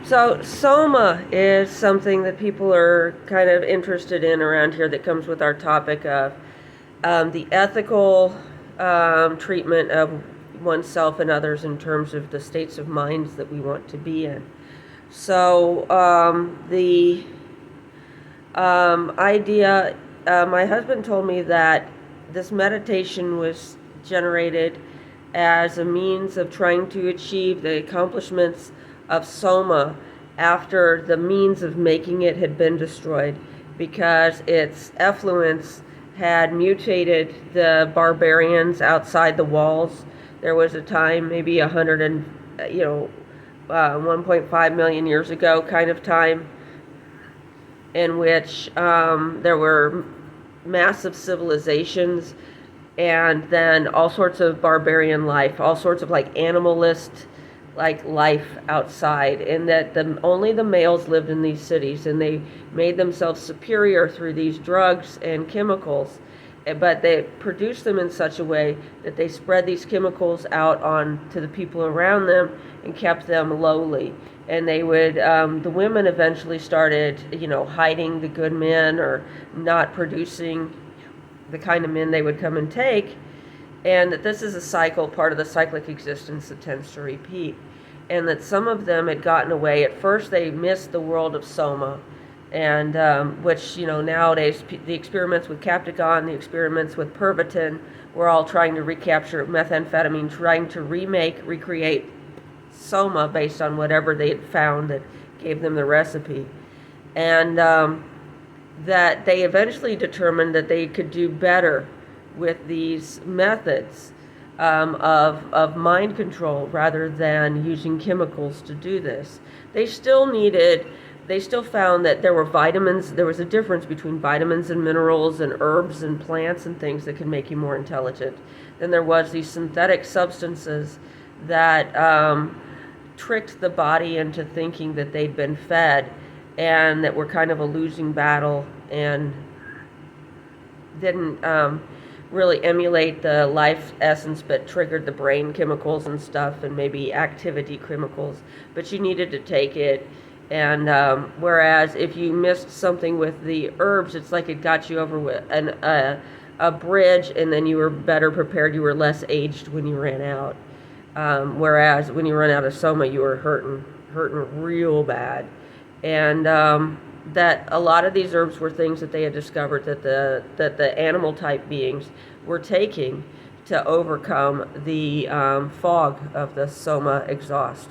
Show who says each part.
Speaker 1: So Soma is something that people are kind of interested in around here that comes with our topic of the ethical treatment of oneself and others in terms of the states of minds that we want to be in. So the idea, my husband told me that this meditation was generated as a means of trying to achieve the accomplishments of Soma after the means of making it had been destroyed, because its effluence had mutated the barbarians outside the walls. There was a time, maybe 1.5 million years ago kind of time, in which there were massive civilizations and then all sorts of barbarian life, all sorts of like animalist like life outside, and that only the males lived in these cities, and they made themselves superior through these drugs and chemicals, but they produced them in such a way that they spread these chemicals out on to the people around them and kept them lowly. And they would, the women eventually started, hiding the good men or not producing the kind of men they would come and take, and that this is a cycle, part of the cyclic existence that tends to repeat, and that some of them had gotten away. At first they missed the world of Soma, and which, nowadays the experiments with Captagon, the experiments with Pervitin, were all trying to recapture methamphetamine, trying to recreate Soma based on whatever they had found that gave them the recipe. And that they eventually determined that they could do better with these methods of mind control rather than using chemicals to do this. They still found that there were vitamins, there was a difference between vitamins and minerals and herbs and plants and things that could make you more intelligent. Then there was these synthetic substances that tricked the body into thinking that they'd been fed, and that were kind of a losing battle and didn't really emulate the life essence, but triggered the brain chemicals and stuff, and maybe activity chemicals. But you needed to take it, and whereas if you missed something with the herbs, it's like it got you over with a bridge, and then you were better prepared, you were less aged when you ran out. Whereas when you run out of Soma, you were hurting real bad. And that a lot of these herbs were things that they had discovered that the animal type beings were taking to overcome the fog of the Soma exhaust.